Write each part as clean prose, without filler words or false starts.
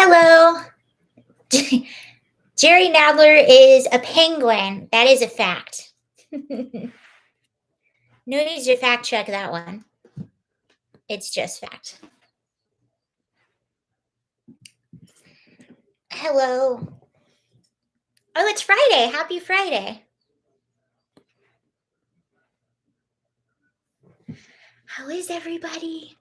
Hello. Jerry Nadler is a penguin. That is a fact. No need to fact check that one. It's just fact. Hello. Oh, it's Friday. Happy Friday. How is everybody?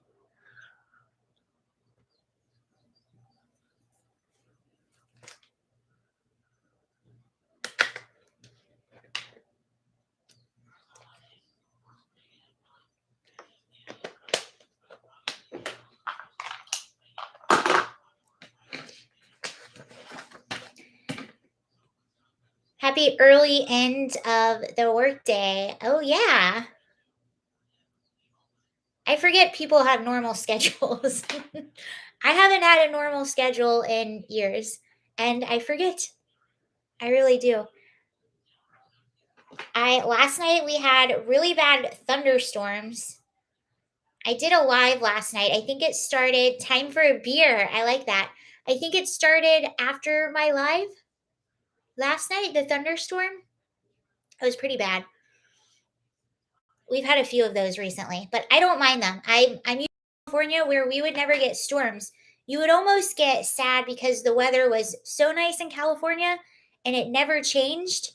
Happy early end of the workday. Oh, yeah. I forget people have normal schedules. I haven't had a normal schedule in years, and I forget. I really do. I last night we had really bad thunderstorms. I did a live last night. I think it started time for a beer. I like that. I think it started after my live last night, the thunderstorm. It was pretty bad. We've had a few of those recently, but I don't mind them. I'm used to California where we would never get storms. You would almost get sad because the weather was so nice in California and it never changed.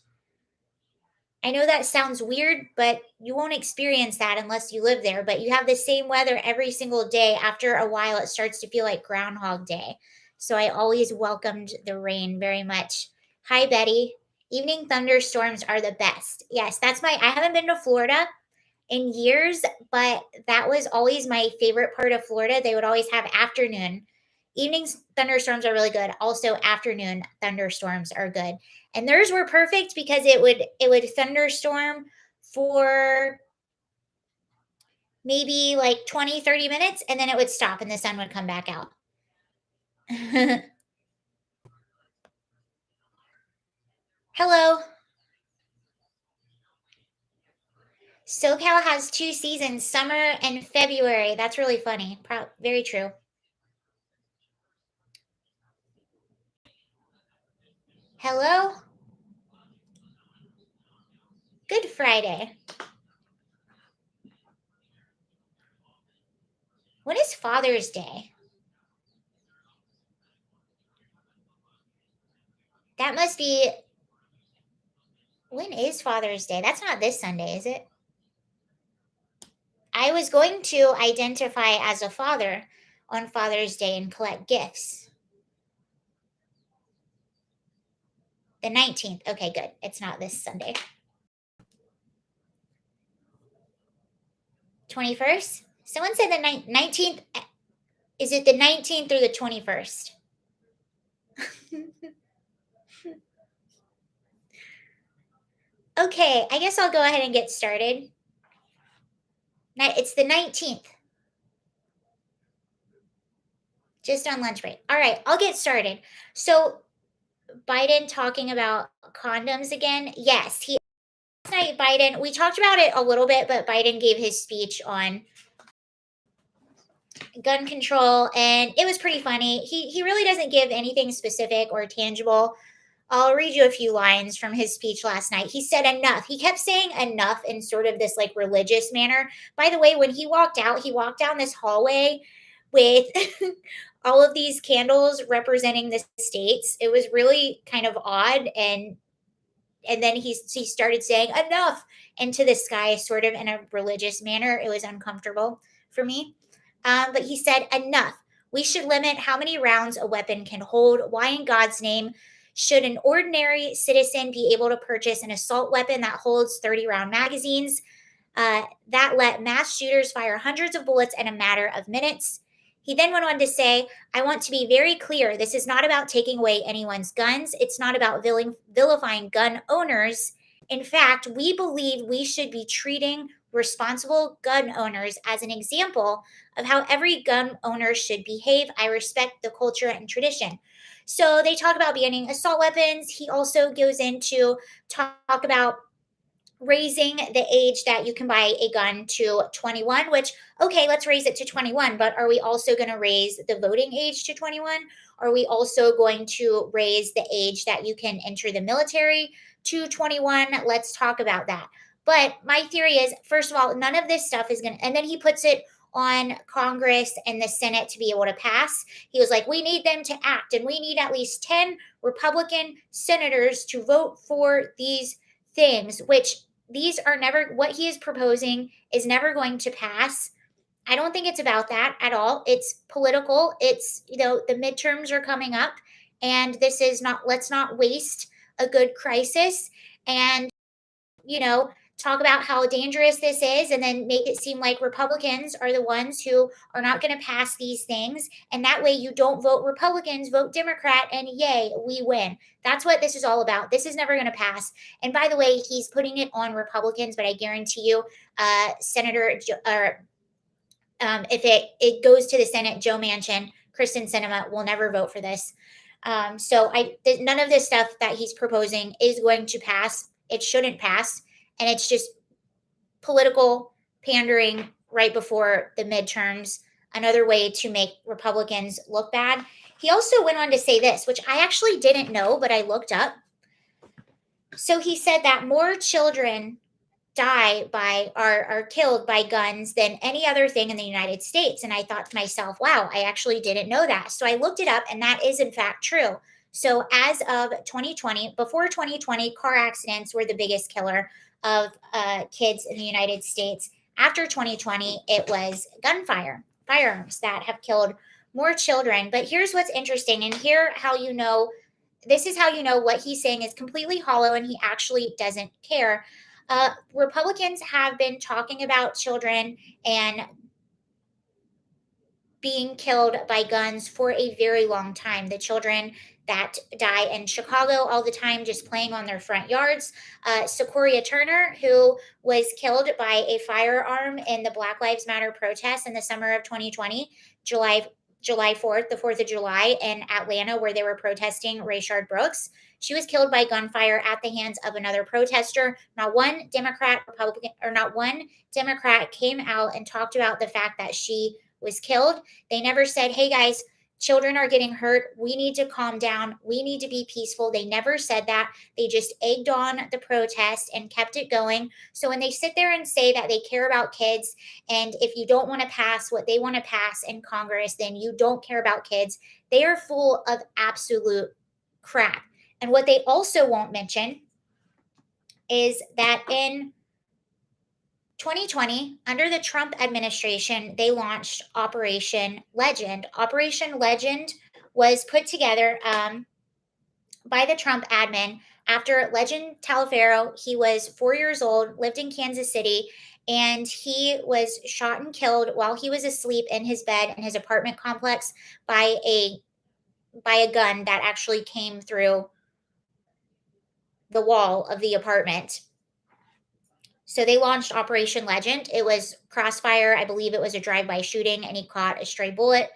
I know that sounds weird, but you won't experience that unless you live there. But you have the same weather every single day. After a while, it starts to feel like Groundhog Day. So I always welcomed the rain very much. Hi, Betty. Evening thunderstorms are the best. Yes, I haven't been to Florida in years, but that was always my favorite part of Florida. They would always have afternoon. Evening thunderstorms are really good. Also, afternoon thunderstorms are good. And theirs were perfect because it would thunderstorm for maybe like 20, 30 minutes and then it would stop and the sun would come back out. Hello. SoCal has two seasons, summer and February. That's really funny. Very true. Hello. Good Friday. When is Father's Day? That must be when is Father's Day? That's not this Sunday, is it? I was going to identify as a father on Father's Day and collect gifts. The 19th. Okay, good. It's not this Sunday. 21st? Someone said the 19th. Is it the 19th or the 21st? Okay, I guess I'll go ahead and get started. It's the 19th. Just on lunch break. All right, I'll get started. So, Biden talking about condoms again. Yes, last night Biden, we talked about it a little bit, but Biden gave his speech on gun control and it was pretty funny. He really doesn't give anything specific or tangible. I'll read you a few lines from his speech last night. He said enough. He kept saying enough in sort of this like religious manner. By the way, when he walked out, he walked down this hallway with all of these candles representing the states. It was really kind of odd and then he started saying enough into the sky sort of in a religious manner. It was uncomfortable for me. But he said enough. We should limit how many rounds a weapon can hold. Why in God's name should an ordinary citizen be able to purchase an assault weapon that holds 30-round magazines that let mass shooters fire hundreds of bullets in a matter of minutes? He then went on to say, I want to be very clear. This is not about taking away anyone's guns. It's not about vilifying gun owners. In fact, we believe we should be treating responsible gun owners as an example of how every gun owner should behave. I respect the culture and tradition. So they talk about banning assault weapons. He also goes into talk about raising the age that you can buy a gun to 21, which, okay, let's raise it to 21, but are we also going to raise the voting age to 21? Are we also going to raise the age that you can enter the military to 21? Let's talk about that. But my theory is, first of all, none of this stuff is going to, and then he puts it on Congress and the Senate to be able to pass. He was like, we need them to act, and we need at least 10 Republican senators to vote for these things, which these are never, what he is proposing is never going to pass. I don't think it's about that at all. It's political. It's, the midterms are coming up, and this is not, let's not waste a good crisis and, you know, talk about how dangerous this is and then make it seem like Republicans are the ones who are not going to pass these things. And that way you don't vote Republicans, vote Democrat, and yay, we win. That's what this is all about. This is never going to pass. And by the way, he's putting it on Republicans, but I guarantee you, if it goes to the Senate, Joe Manchin, Kristen Sinema will never vote for this. None of this stuff that he's proposing is going to pass. It shouldn't pass, and it's just political pandering right before the midterms. Another way to make Republicans look bad. He also went on to say this, which I actually didn't know, but I looked up. So he said that more children are killed by guns than any other thing in the United States. And I thought to myself, wow, I actually didn't know that. So I looked it up, and that is in fact true. So as of 2020, before 2020, car accidents were the biggest killer of kids in the United States. After 2020, it was firearms that have killed more children. But here's what's interesting, and this is how you know what he's saying is completely hollow and he actually doesn't care. Republicans have been talking about children and being killed by guns for a very long time. The children that die in Chicago all the time just playing on their front yards. Sequoia Turner, who was killed by a firearm in the Black Lives Matter protests in the summer of 2020, July 4th, the 4th of July in Atlanta, where they were protesting Rayshard Brooks. She was killed by gunfire at the hands of another protester. Not one Democrat, Republican, or not one Democrat came out and talked about the fact that she was killed. They never said, hey guys, children are getting hurt. We need to calm down. We need to be peaceful. They never said that. They just egged on the protest and kept it going. So when they sit there and say that they care about kids, and if you don't want to pass what they want to pass in Congress, then you don't care about kids, they are full of absolute crap. And what they also won't mention is that in 2020, under the Trump administration, they launched Operation Legend. Operation Legend was put together by the Trump admin after Legend Taliaferro. He was 4 years old, lived in Kansas City, and he was shot and killed while he was asleep in his bed in his apartment complex by a gun that actually came through the wall of the apartment. So they launched Operation Legend. It was crossfire. I believe it was a drive-by shooting, and he caught a stray bullet.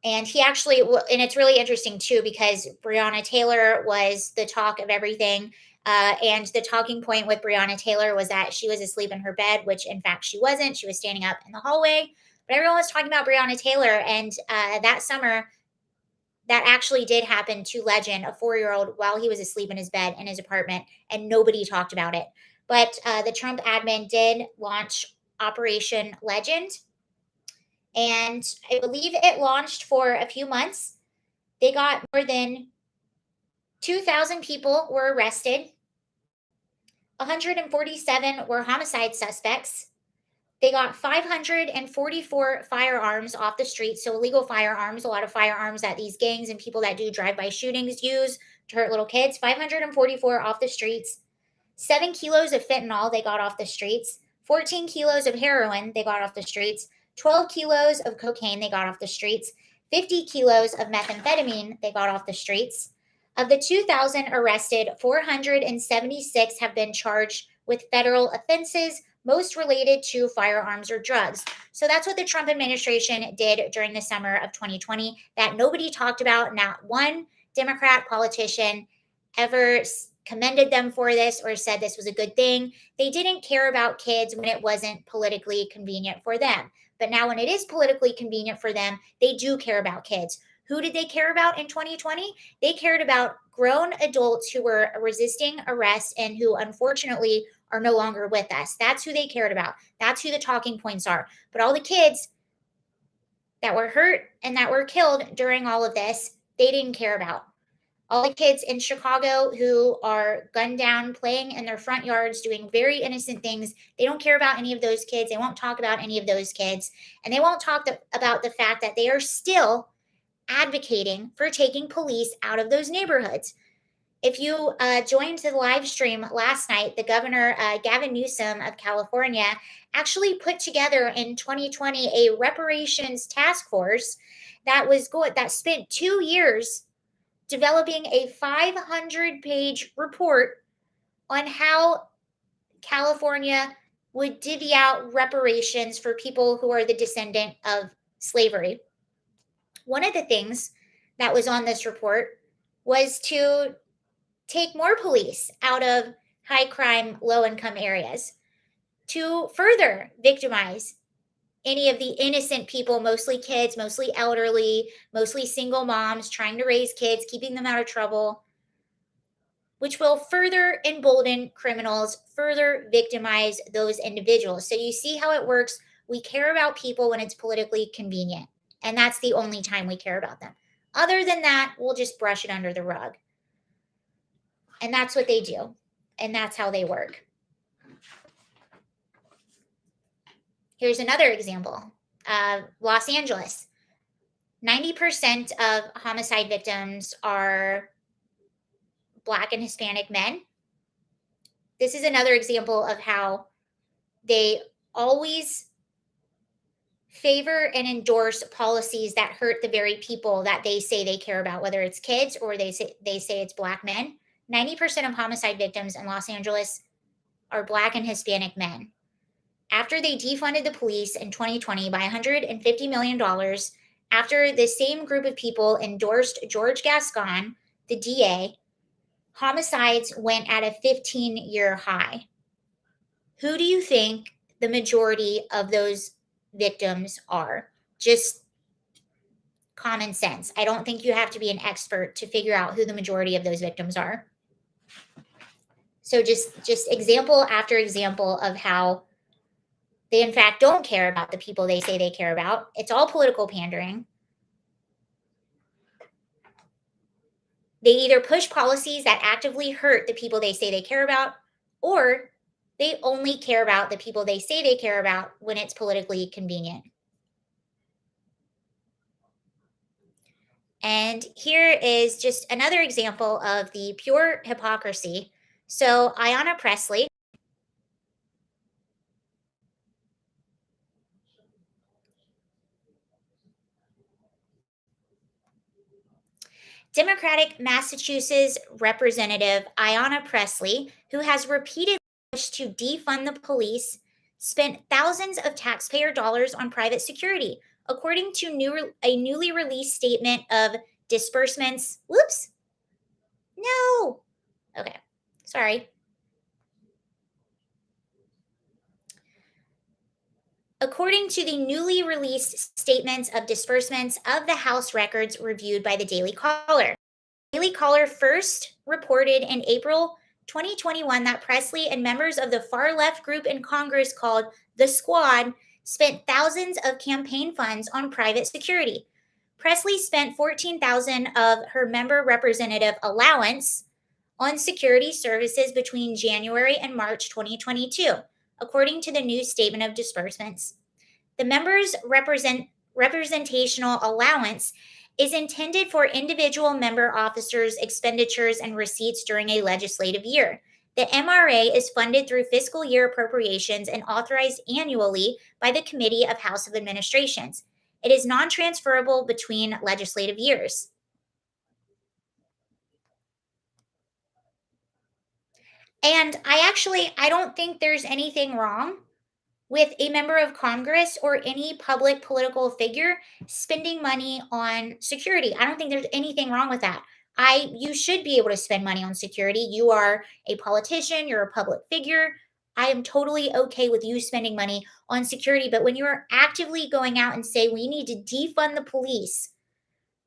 And he actually, and it's really interesting too, because Breonna Taylor was the talk of everything. And the talking point with Breonna Taylor was that she was asleep in her bed, which in fact she wasn't. She was standing up in the hallway. But everyone was talking about Breonna Taylor. And that summer, that actually did happen to Legend, a 4-year-old, while he was asleep in his bed in his apartment, and nobody talked about it. But the Trump admin did launch Operation Legend, and I believe it launched for a few months. They got more than 2,000 people were arrested. 147 were homicide suspects. They got 544 firearms off the street, so illegal firearms, a lot of firearms that these gangs and people that do drive-by shootings use to hurt little kids. 544 off the streets. 7 kilos of fentanyl they got off the streets. 14 kilos of heroin they got off the streets. 12 kilos of cocaine they got off the streets. 50 kilos of methamphetamine they got off the streets. Of the 2,000 arrested, 476 have been charged with federal offenses, most related to firearms or drugs. So that's what the Trump administration did during the summer of 2020 that nobody talked about. Not one Democrat politician ever commended them for this or said this was a good thing. They didn't care about kids when it wasn't politically convenient for them. But now, when it is politically convenient for them, they do care about kids. Who did they care about in 2020? They cared about grown adults who were resisting arrest and who unfortunately are no longer with us. That's who they cared about. That's who the talking points are. But all the kids that were hurt and that were killed during all of this, they didn't care about. All the kids in Chicago who are gunned down, playing in their front yards, doing very innocent things, they don't care about any of those kids. They won't talk about any of those kids. And they won't talk about the fact that they are still advocating for taking police out of those neighborhoods. If you joined the live stream last night, the governor, Gavin Newsom of California, actually put together in 2020 a reparations task force that spent 2 years developing a 500-page report on how California would divvy out reparations for people who are the descendant of slavery. One of the things that was on this report was to take more police out of high crime, low income areas, to further victimize any of the innocent people, mostly kids, mostly elderly, mostly single moms trying to raise kids, keeping them out of trouble, which will further embolden criminals, further victimize those individuals. So you see how it works. We care about people when it's politically convenient, and that's the only time we care about them. Other than that, we'll just brush it under the rug. And that's what they do, and that's how they work. Here's another example. Los Angeles. 90% of homicide victims are Black and Hispanic men. This is another example of how they always favor and endorse policies that hurt the very people that they say they care about, whether it's kids or they say it's Black men. 90% of homicide victims in Los Angeles are Black and Hispanic men. After they defunded the police in 2020 by $150 million, after the same group of people endorsed George Gascon, the DA, homicides went at a 15-year high. Who do you think the majority of those victims are? Just common sense. I don't think you have to be an expert to figure out who the majority of those victims are. So just example after example of how they in fact don't care about the people they say they care about. It's all political pandering. They either push policies that actively hurt the people they say they care about, or they only care about the people they say they care about when it's politically convenient. And here is just another example of the pure hypocrisy. So Ayanna Pressley, Democratic Massachusetts Representative Ayanna Pressley, who has repeatedly pushed to defund the police, spent thousands of taxpayer dollars on private security, according to a newly released statement of disbursements. Whoops. No. Okay. Sorry. According to the newly released statements of disbursements of the House records reviewed by the Daily Caller. Daily Caller first reported in April 2021 that Presley and members of the far left group in Congress called the Squad spent thousands of campaign funds on private security. Presley spent $14,000 of her member representative allowance on security services between January and March 2022, according to the new statement of disbursements. The members' representational allowance is intended for individual member officers' expenditures and receipts during a legislative year. The MRA is funded through fiscal year appropriations and authorized annually by the Committee of House of Administrations. It is non-transferable between legislative years. And I don't think there's anything wrong with a member of Congress or any public political figure spending money on security. I don't think there's anything wrong with that. You should be able to spend money on security. You are a politician, you're a public figure. I am totally okay with you spending money on security, but when you're actively going out and say we need to defund the police,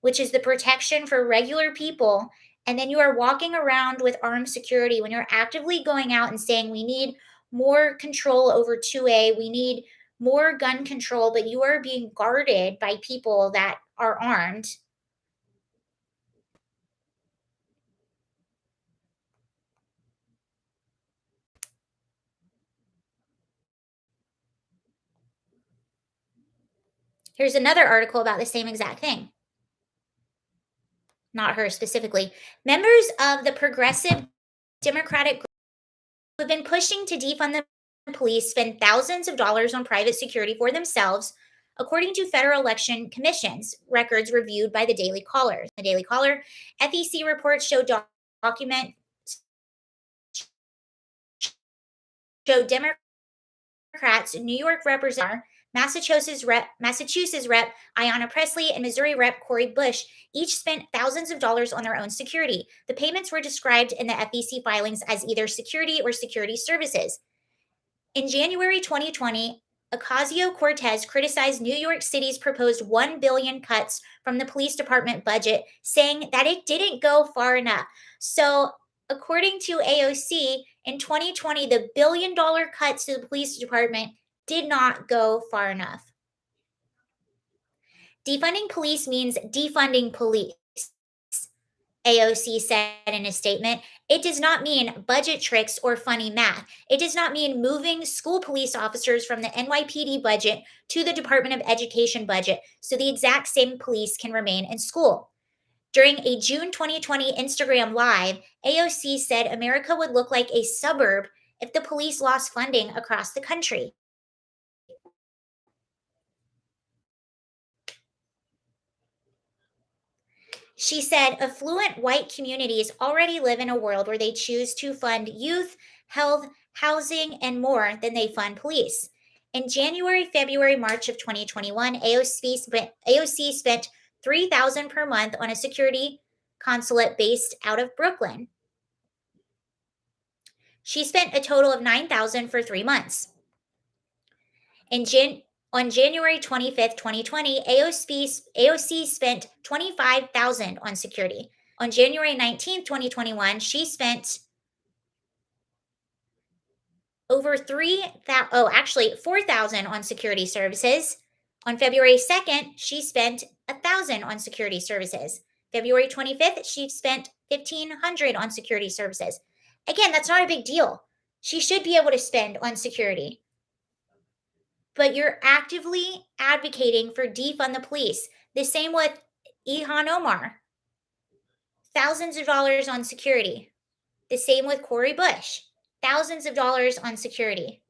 which is the protection for regular people, and then you are walking around with armed security, when you're actively going out and saying we need more control over 2A, we need more gun control, but you are being guarded by people that are armed. Here's another article about the same exact thing. Not her specifically. Members of the progressive Democratic group who have been pushing to defund the police spend thousands of dollars on private security for themselves, according to Federal Election Commission's records reviewed by the Daily Caller. The Daily Caller, FEC reports document show Democrats, New York Representative, Massachusetts Rep Ayanna Pressley, and Missouri Rep Cori Bush each spent thousands of dollars on their own security. The payments were described in the FEC filings as either security or security services. In January 2020, Ocasio-Cortez criticized New York City's proposed $1 billion cuts from the police department budget, saying that it didn't go far enough. So, according to AOC, in 2020, the $1 billion cuts to the police department did not go far enough. Defunding police means defunding police, AOC said in a statement. It does not mean budget tricks or funny math. It does not mean moving school police officers from the NYPD budget to the Department of Education budget so the exact same police can remain in school. During a June 2020 Instagram Live, AOC said America would look like a suburb if the police lost funding across the country. She said affluent white communities already live in a world where they choose to fund youth, health, housing, and more than they fund police. In January, February, March of 2021, AOC spent $3,000 per month on a security consulate based out of Brooklyn. She spent a total of $9,000 for 3 months. On January 25th, 2020, AOC spent $25,000 on security. On January 19th, 2021, she spent over 4,000 on security services. On February 2nd, she spent 1,000 on security services. February 25th, she spent 1,500 on security services. Again, that's not a big deal. She should be able to spend on security. But you're actively advocating for defund the police. The same with Ilhan Omar. Thousands of dollars on security. The same with Cori Bush. Thousands of dollars on security.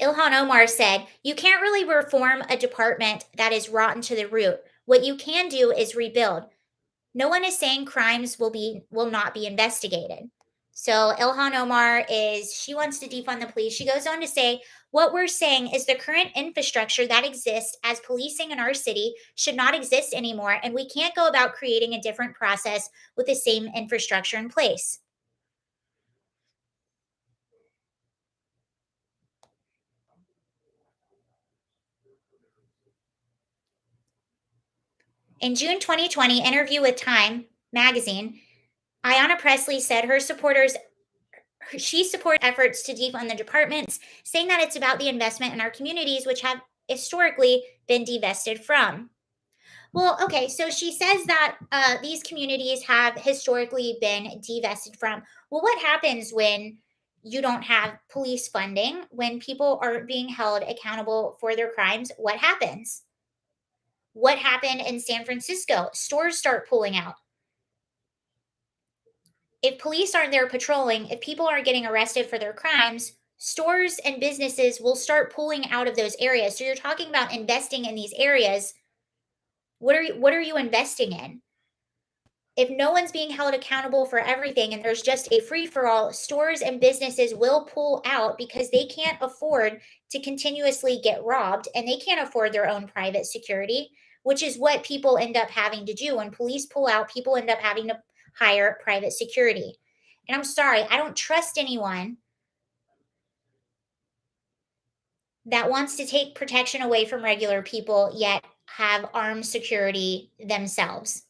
Ilhan Omar said, "You can't really reform a department that is rotten to the root. What you can do is rebuild. No one is saying crimes will not be investigated." So Ilhan Omar she wants to defund the police. She goes on to say, "What we're saying is the current infrastructure that exists as policing in our city should not exist anymore, and we can't go about creating a different process with the same infrastructure in place." In June 2020 interview with Time magazine, Ayanna Pressley said she supports efforts to defund the departments, saying that it's about the investment in our communities, which have historically been divested from. Well, okay, so she says that these communities have historically been divested from. Well, what happens when you don't have police funding, when people aren't being held accountable for their crimes? What happens? What happened in San Francisco? Stores start pulling out. If police aren't there patrolling, if people aren't getting arrested for their crimes, stores and businesses will start pulling out of those areas. So you're talking about investing in these areas. What are you investing in? If no one's being held accountable for everything and there's just a free for all, stores and businesses will pull out because they can't afford to continuously get robbed and they can't afford their own private security. which is what people end up having to do. When police pull out, people end up having to hire private security. And I'm sorry, I don't trust anyone that wants to take protection away from regular people yet have armed security themselves.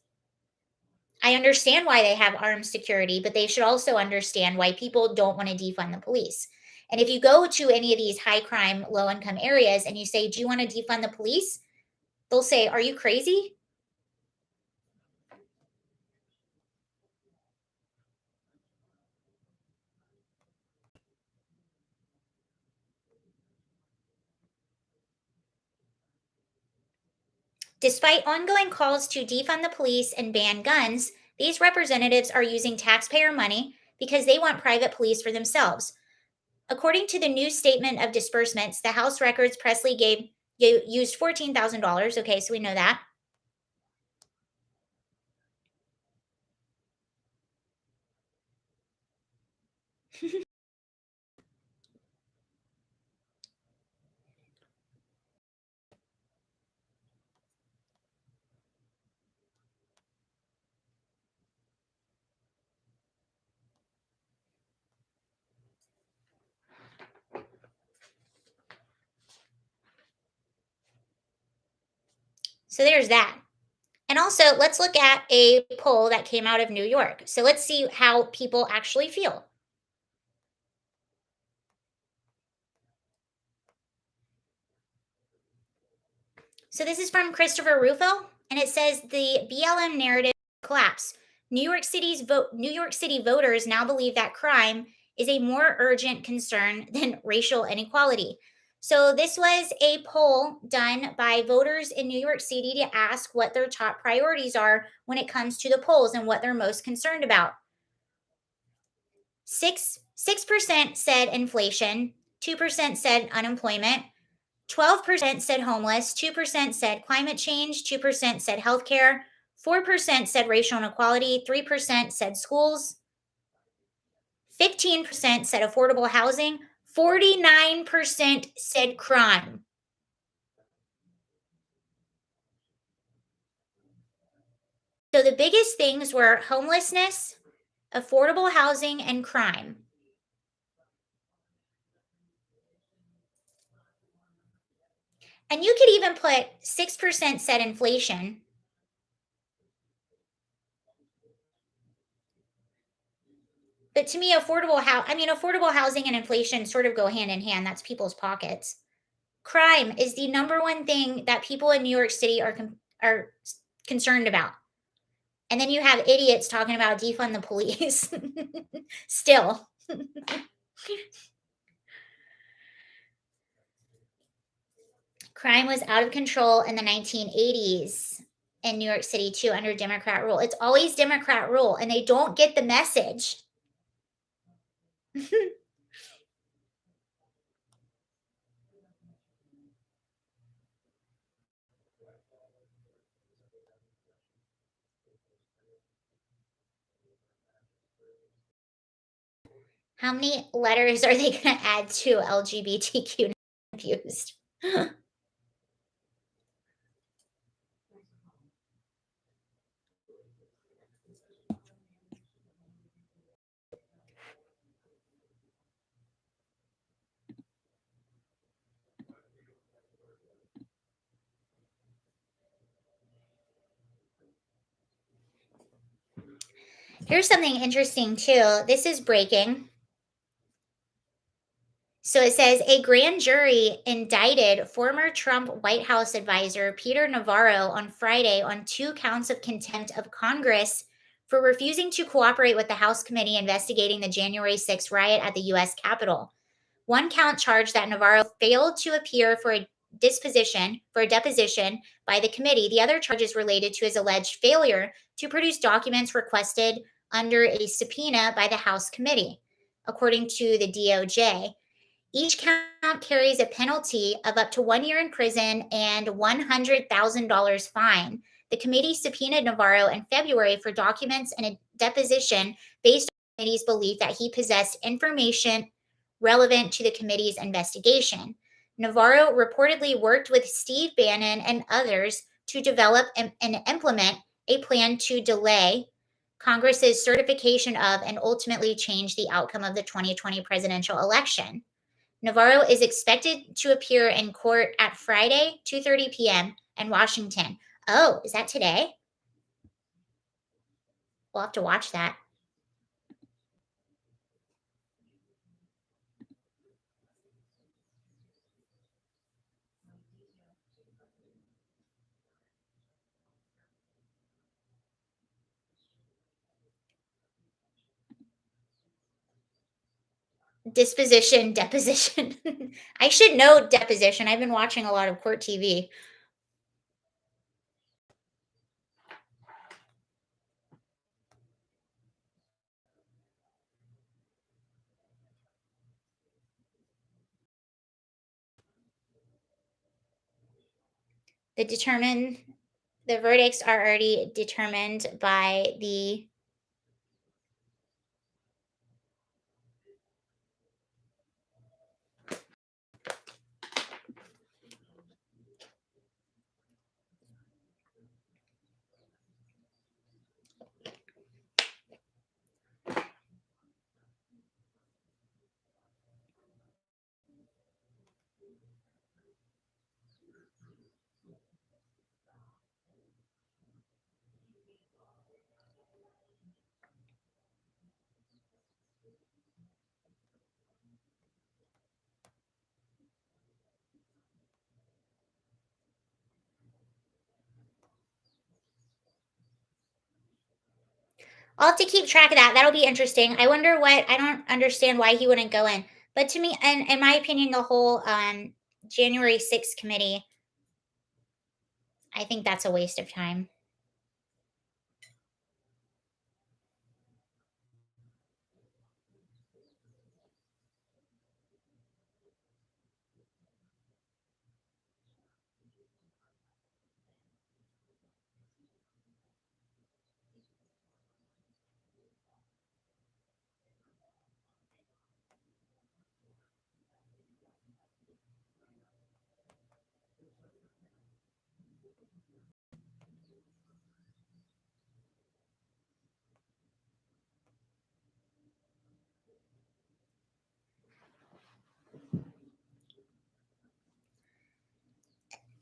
I understand why they have armed security, but they should also understand why people don't want to defund the police. And if you go to any of these high crime, low income areas and you say, "Do you want to defund the police?" They'll say, "Are you crazy?" Despite ongoing calls to defund the police and ban guns, these representatives are using taxpayer money because they want private police for themselves. According to the new statement of disbursements, the House records Presley used $14,000. Okay, so we know that. So there's that. And also, let's look at a poll that came out of New York. So let's see how people actually feel. So this is from Christopher Rufo, and it says the BLM narrative collapse. New York City voters now believe that crime is a more urgent concern than racial inequality. So this was a poll done by voters in New York City to ask what their top priorities are when it comes to the polls and what they're most concerned about. 6% said inflation, 2% said unemployment, 12% said homeless, 2% said climate change, 2% said healthcare, 4% said racial inequality, 3% said schools, 15% said affordable housing, 49% said crime. So the biggest things were homelessness, affordable housing, and crime. And you could even put 6% said inflation. But to me, affordable housing and inflation sort of go hand in hand. That's people's pockets. Crime is the number one thing that people in New York City are concerned about. And then you have idiots talking about defund the police. Still. Crime was out of control in the 1980s in New York City too under Democrat rule. It's always Democrat rule and they don't get the message. How many letters are they going to add to LGBTQ confused? Here's something interesting too. This is breaking. So it says a grand jury indicted former Trump White House advisor Peter Navarro on Friday on 2 counts of contempt of Congress for refusing to cooperate with the House committee investigating the January 6th riot at the U.S. Capitol. One count charged that Navarro failed to appear for a deposition by the committee. The other charge is related to his alleged failure to produce documents requested under a subpoena by the House committee, according to the DOJ. Each count carries a penalty of up to 1 year in prison and $100,000 fine. The committee subpoenaed Navarro in February for documents and a deposition based on the committee's belief that he possessed information relevant to the committee's investigation. Navarro reportedly worked with Steve Bannon and others to develop and implement a plan to delay Congress's certification of and ultimately change the outcome of the 2020 presidential election. Navarro is expected to appear in court at Friday, 2:30 p.m. in Washington. Oh, is that today? We'll have to watch that. Disposition, deposition. I should know deposition. I've been watching a lot of court TV. The determine the verdicts are already determined by the I'll have to keep track of that. That'll be interesting. I wonder what I don't understand why he wouldn't go in. But to me, and in my opinion, the whole January 6th committee, I think that's a waste of time.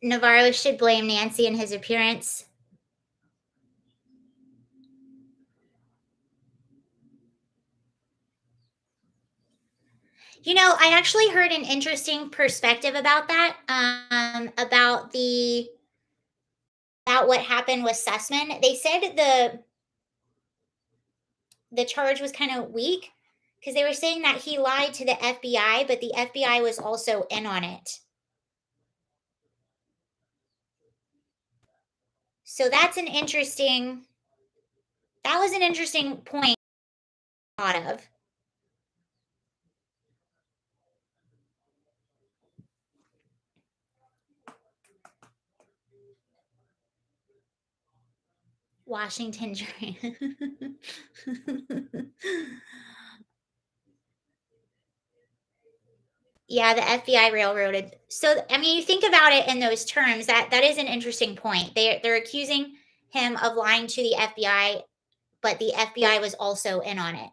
Navarro should blame Nancy and his appearance. You know, I actually heard an interesting perspective about that, about what happened with Sussman. They said the charge was kind of weak because they were saying that he lied to the FBI, but the FBI was also in on it. So that was an interesting point thought of. Washington Train. Yeah, the FBI railroaded. So I mean, you think about it in those terms, that is an interesting point. They're accusing him of lying to the FBI, but the FBI was also in on it.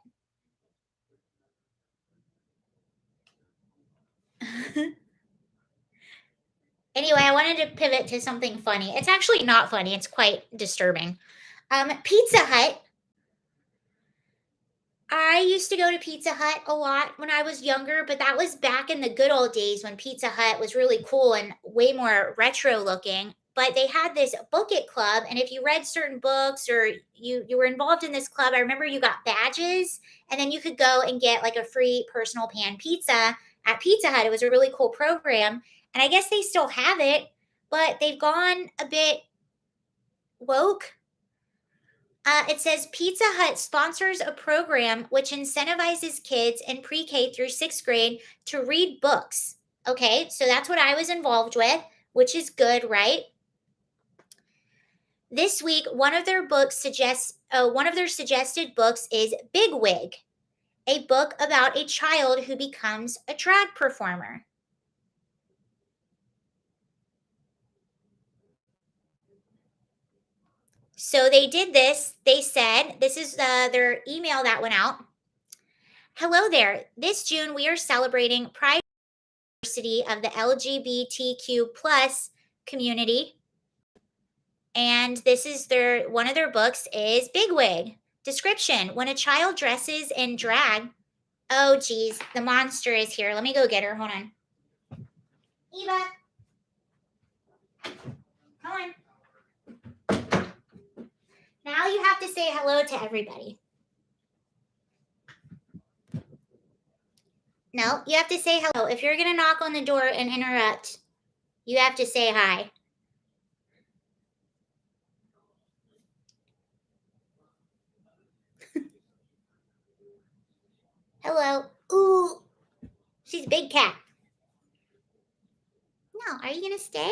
Anyway, I wanted to pivot to something funny. It's actually not funny, it's quite disturbing. Pizza Hut. I used to go to Pizza Hut a lot when I was younger, but that was back in the good old days when Pizza Hut was really cool and way more retro looking. But they had this book it club, and if you read certain books or you were involved in this club, I remember you got badges, and then you could go and get like a free personal pan pizza at Pizza Hut. It was a really cool program, and I guess they still have it, but they've gone a bit woke. It says Pizza Hut sponsors a program which incentivizes kids in pre K through sixth grade to read books. Okay, so that's what I was involved with, which is good, right? This week, one of their suggested books is Bigwig, a book about a child who becomes a drag performer. So they did this. They said, this is their email that went out. Hello there. This June, we are celebrating Pride Diversity of the LGBTQ plus community. And this is their one of their books is Bigwig. Description: when a child dresses in drag. Oh geez, the monster is here. Let me go get her. Hold on. Eva, come on. Now you have to say hello to everybody. No, you have to say hello. If you're going to knock on the door and interrupt, you have to say hi. Hello. Ooh, she's a big cat. No, are you going to stay?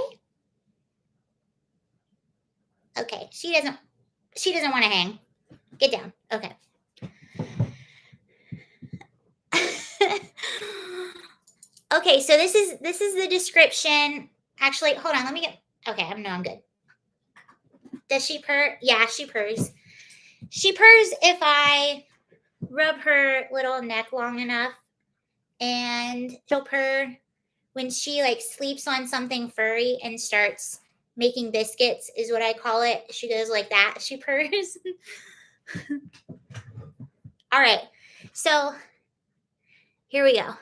Okay, she doesn't want to hang. Get down. Okay. Okay, so this is the description. Actually, hold on. Let me get. Okay, I'm good. Does she purr? Yeah, she purrs. She purrs if I rub her little neck long enough, and she'll purr when she like sleeps on something furry and starts making biscuits, is what I call it. She goes like that. She purrs. All right. So here we go.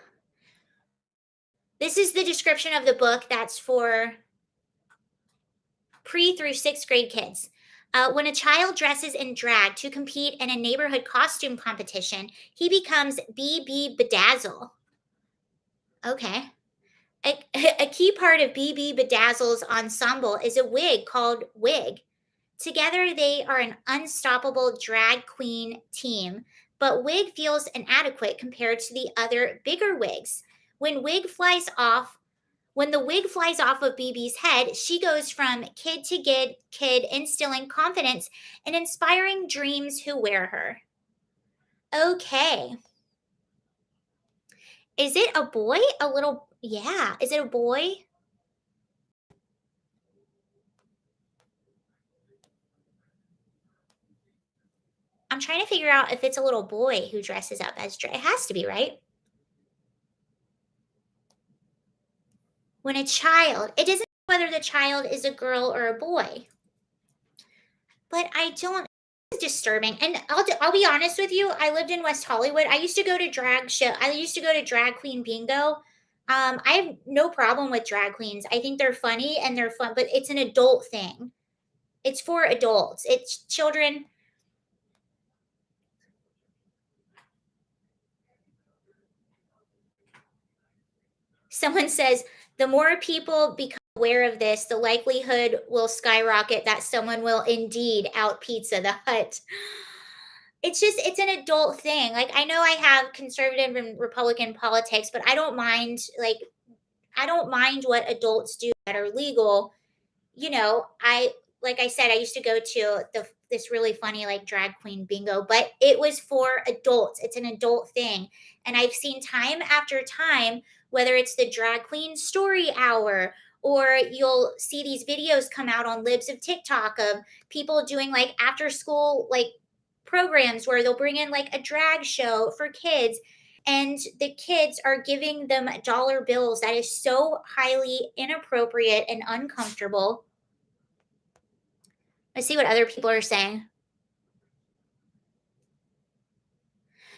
This is the description of the book that's for pre through sixth grade kids. When a child dresses in drag to compete in a neighborhood costume competition, he becomes BB Bedazzle. Okay. A key part of BB Bedazzle's ensemble is a wig called Wig. Together, they are an unstoppable drag queen team, but Wig feels inadequate compared to the other bigger wigs. When Wig flies off, when the wig flies off of BB's head, she goes from kid to kid, instilling confidence and inspiring dreams who wear her. Okay. Is it a boy? A little, yeah. Is it a boy? I'm trying to figure out if it's a little boy who dresses up as drag. It has to be, right? When a child, it doesn't matter whether the child is a girl or a boy. But I don't, it's disturbing. And I'll be honest with you. I lived in West Hollywood. I used to go to drag show. I used to go to drag queen bingo. I have no problem with drag queens. I think they're funny and they're fun, but it's an adult thing. It's for adults. It's children. Someone says the more people become aware of this, the likelihood will skyrocket that someone will indeed out Pizza the Hut. It's just it's an adult thing. Like I know I have conservative and Republican politics, but I don't mind what adults do that are legal. I like I said, I used to go to this really funny like drag queen bingo, but it was for adults. It's an adult thing. And I've seen time after time, whether it's the drag queen story hour or you'll see these videos come out on libs of TikTok of people doing like after school like programs where they'll bring in like a drag show for kids and the kids are giving them dollar bills. That is so highly inappropriate and uncomfortable. Let's see what other people are saying.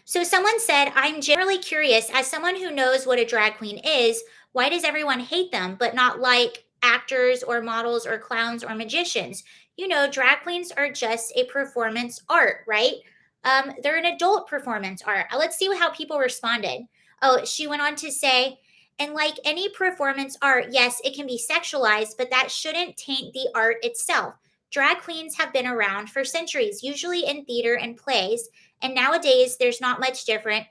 So someone said, I'm generally curious, as someone who knows what a drag queen is, why does everyone hate them but not like actors or models or clowns or magicians? Drag queens are just a performance art, right? They're an adult performance art. Let's see how people responded. Oh, she went on to say, and like any performance art, yes, it can be sexualized, but that shouldn't taint the art itself. Drag queens have been around for centuries, usually in theater and plays, and nowadays there's not much different.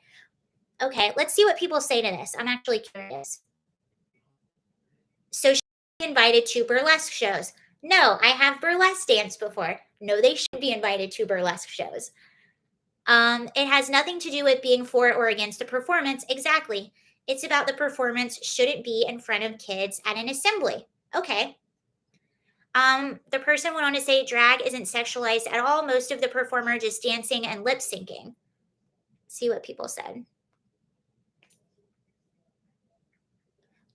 Okay, let's see what people say to this. I'm actually curious. So she invited to burlesque shows. No, I have burlesque danced before. No, they should be invited to burlesque shows. It has nothing to do with being for or against the performance. Exactly. It's about the performance shouldn't be in front of kids at an assembly. Okay. The person went on to say drag isn't sexualized at all. Most of the performer just dancing and lip syncing. See what people said.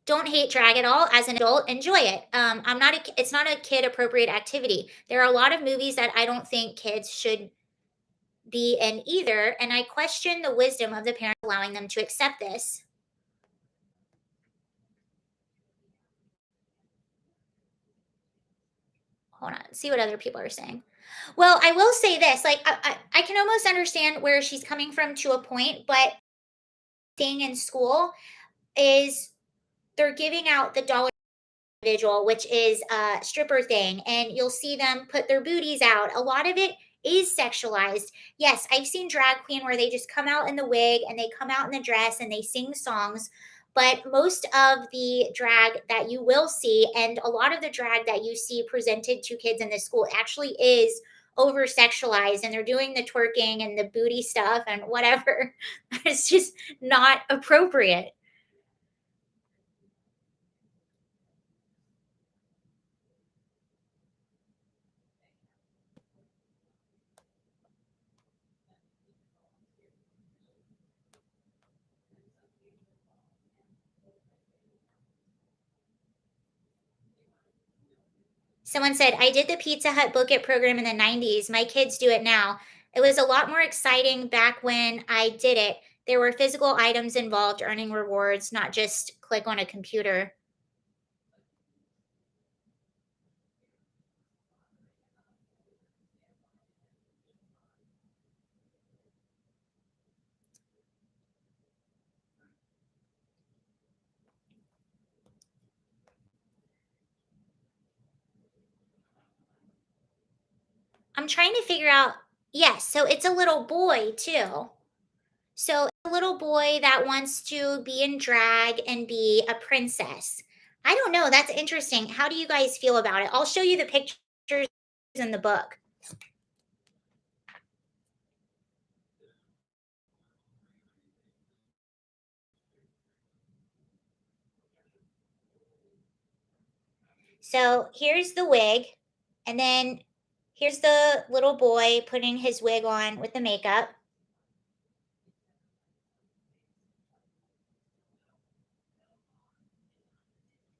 Don't hate drag at all. As an adult, enjoy it. I'm not a. It's not a kid appropriate activity. There are a lot of movies that I don't think kids should be in either, and I question the wisdom of the parents allowing them to accept this. Hold on, see what other people are saying. Well, I will say this: like, I can almost understand where she's coming from to a point, but thing in school is they're giving out the dollar individual, which is a stripper thing, and you'll see them put their booties out. A lot of it is sexualized. Yes, I've seen drag queen where they just come out in the wig and they come out in the dress and they sing songs. But most of the drag that you will see, and a lot of the drag that you see presented to kids in this school, actually is over sexualized, and they're doing the twerking and the booty stuff and whatever. It's just not appropriate. Someone said, I did the Pizza Hut Book It program in the 90s. My kids do it now. It was a lot more exciting back when I did it. There were physical items involved, earning rewards, not just click on a computer. I'm trying to figure out. Yes, so it's a little boy too. So a little boy that wants to be in drag and be a princess. I don't know. That's interesting. How do you guys feel about it? I'll show you the pictures in the book. So here's the wig, and then here's the little boy putting his wig on with the makeup.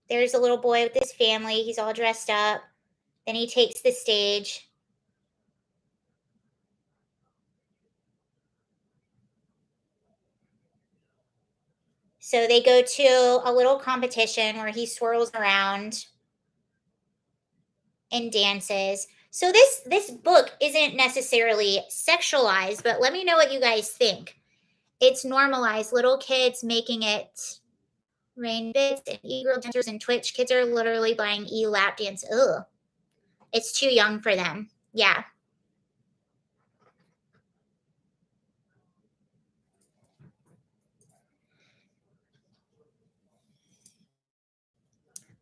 There's a little boy with his family. He's all dressed up. Then he takes the stage. So they go to a little competition where he swirls around and dances. So this book isn't necessarily sexualized, but let me know what you guys think. It's normalized. Little kids making it rain bits and e-girl dancers and Twitch. Kids are literally buying lap dance. Ugh. It's too young for them. Yeah.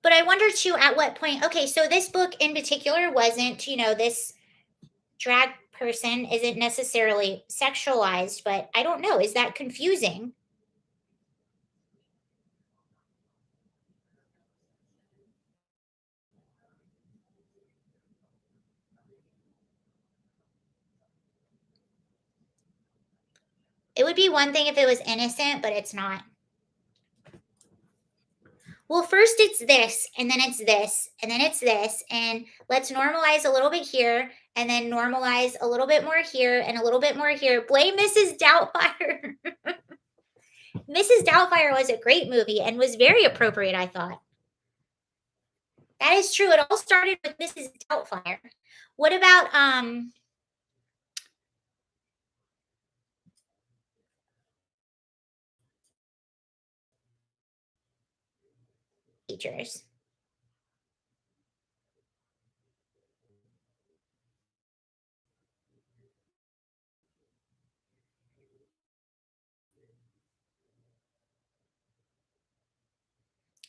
But I wonder too at what point. Okay, so this book in particular wasn't, this drag person isn't necessarily sexualized, but I don't know. Is that confusing? It would be one thing if it was innocent, but it's not. Well, first it's this, and then it's this, and then it's this, and let's normalize a little bit here, and then normalize a little bit more here, and a little bit more here. Blame Mrs. Doubtfire. Mrs. Doubtfire was a great movie and was very appropriate, I thought. That is true. It all started with Mrs. Doubtfire. What about teachers?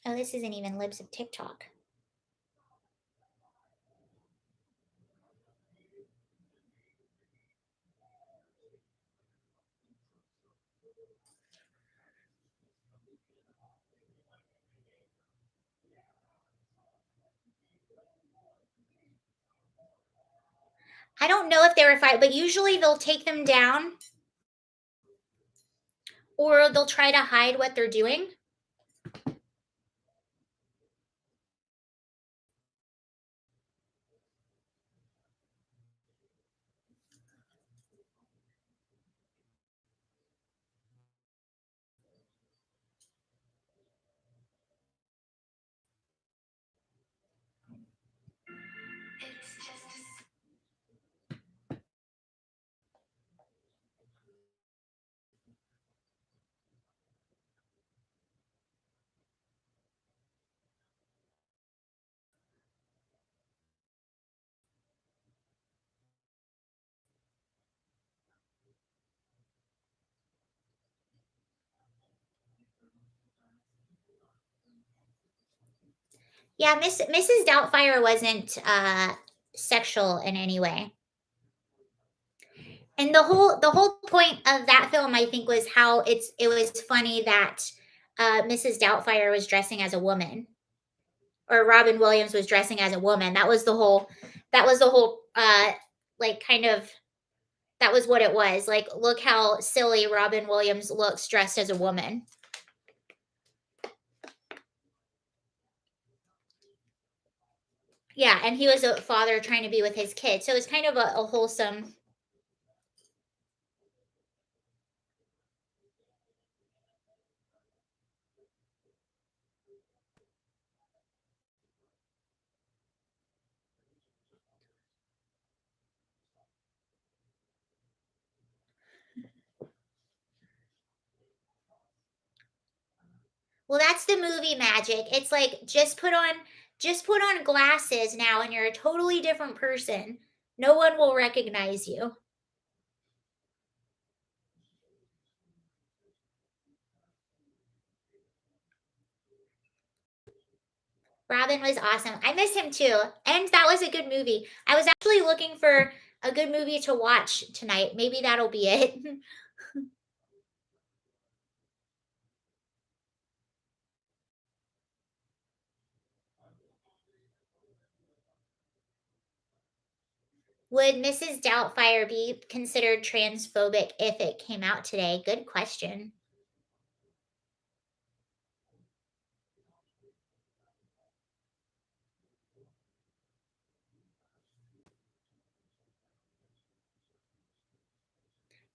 Oh, this isn't even libs of TikTok. I don't know if they were fight, but usually they'll take them down or they'll try to hide what they're doing. Yeah, Mrs. Doubtfire wasn't sexual in any way. And the whole point of that film, I think, was how it was funny that Mrs. Doubtfire was dressing as a woman, or Robin Williams was dressing as a woman. That was the whole like kind of that was what it was. Like, look how silly Robin Williams looks dressed as a woman. Yeah, and he was a father trying to be with his kid. So it's kind of a wholesome. Well, that's the movie magic. It's like just put on glasses now and you're a totally different person. No one will recognize you. Robin was awesome. I miss him too. And that was a good movie. I was actually looking for a good movie to watch tonight. Maybe that'll be it. Would Mrs. Doubtfire be considered transphobic if it came out today? Good question.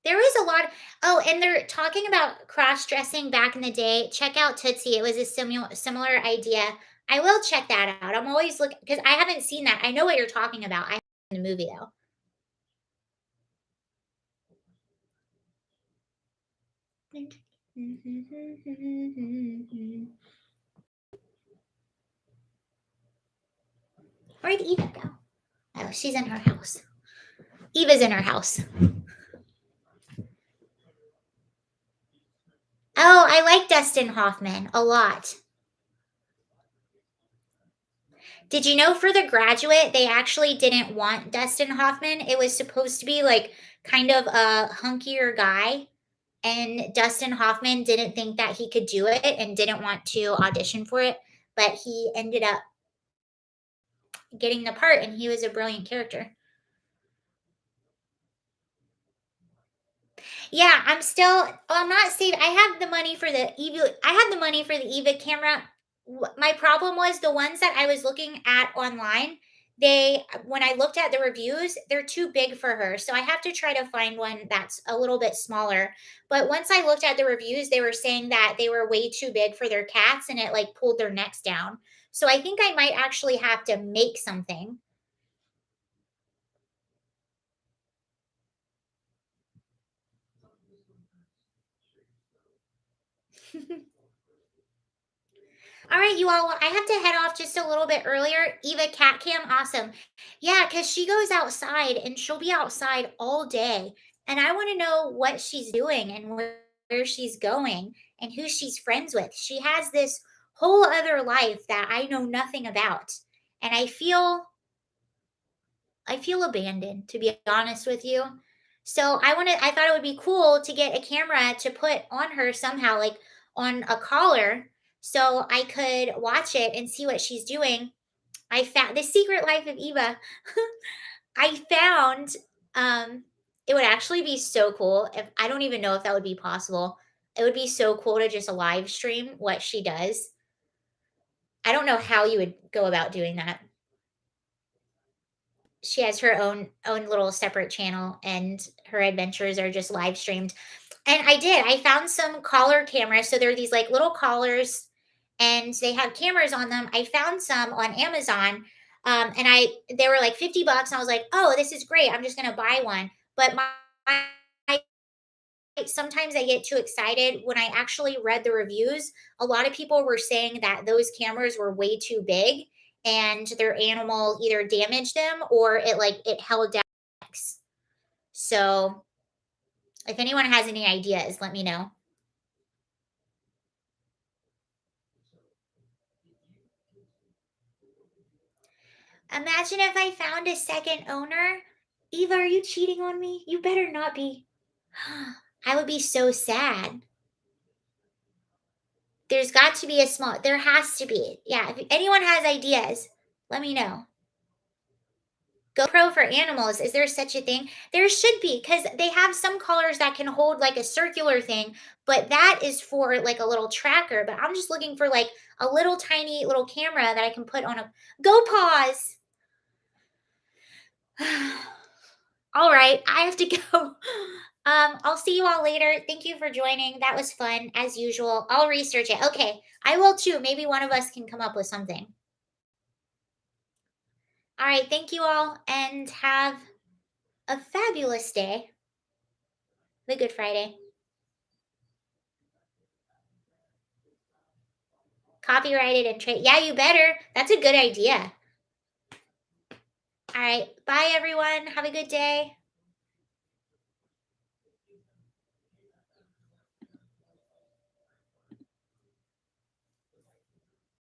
There was a lot. Oh, and they're talking about cross-dressing back in the day. Check out Tootsie. It was a similar idea. I will check that out. I'm always looking because I haven't seen that. I know what you're talking about. I haven't seen the movie though. Where'd Eva go? Oh, she's in her house. Eva's in her house. Oh, I like Dustin Hoffman a lot. Did you know for The Graduate, they actually didn't want Dustin Hoffman? It was supposed to be like kind of a hunkier guy, and Dustin Hoffman didn't think that he could do it and didn't want to audition for it, but he ended up getting the part and he was a brilliant character. Yeah, I'm not saving. I have the money for the Eva. I have the money for the Eva camera. My problem was the ones that I was looking at online. When I looked at the reviews, they're too big for her. So I have to try to find one that's a little bit smaller. But once I looked at the reviews, they were saying that they were way too big for their cats and it like pulled their necks down. So I think I might actually have to make something. All right, you all. Well, I have to head off just a little bit earlier. Eva Cat Cam, awesome. Yeah, because she goes outside and she'll be outside all day. And I want to know what she's doing and where she's going and who she's friends with. She has this whole other life that I know nothing about. And I feel abandoned, to be honest with you. So I thought it would be cool to get a camera to put on her somehow, like on a collar, so I could watch it and see what she's doing. I found The Secret Life of Eva. I found it would actually be so cool if I don't even know if that would be possible. It would be so cool to just live stream what she does. I don't know how you would go about doing that. She has her own little separate channel and her adventures are just live streamed. And I found some collar cameras. So there are these like little collars and they have cameras on them. I found some on Amazon. And they were like 50 bucks. And I was like, oh, this is great. I'm just gonna buy one. But sometimes I get too excited when I actually read the reviews. A lot of people were saying that those cameras were way too big and their animal either damaged them or it held down. So if anyone has any ideas, let me know. Imagine if I found a second owner. Eva, are you cheating on me? You better not be. I would be so sad. There's got to be there has to be. Yeah, if anyone has ideas, let me know. GoPro for animals, is there such a thing? There should be because they have some collars that can hold like a circular thing, but that is for like a little tracker. But I'm just looking for like a little tiny little camera that I can put on a go pause. All right, I have to go. I'll see you all later. Thank you for joining. That was fun as usual. I'll research it. Okay, I will too. Maybe one of us can come up with something. All right, thank you all and have a fabulous day. The Good Friday. Copyrighted and trade. Yeah, you better. That's a good idea. All right. Bye, everyone. Have a good day.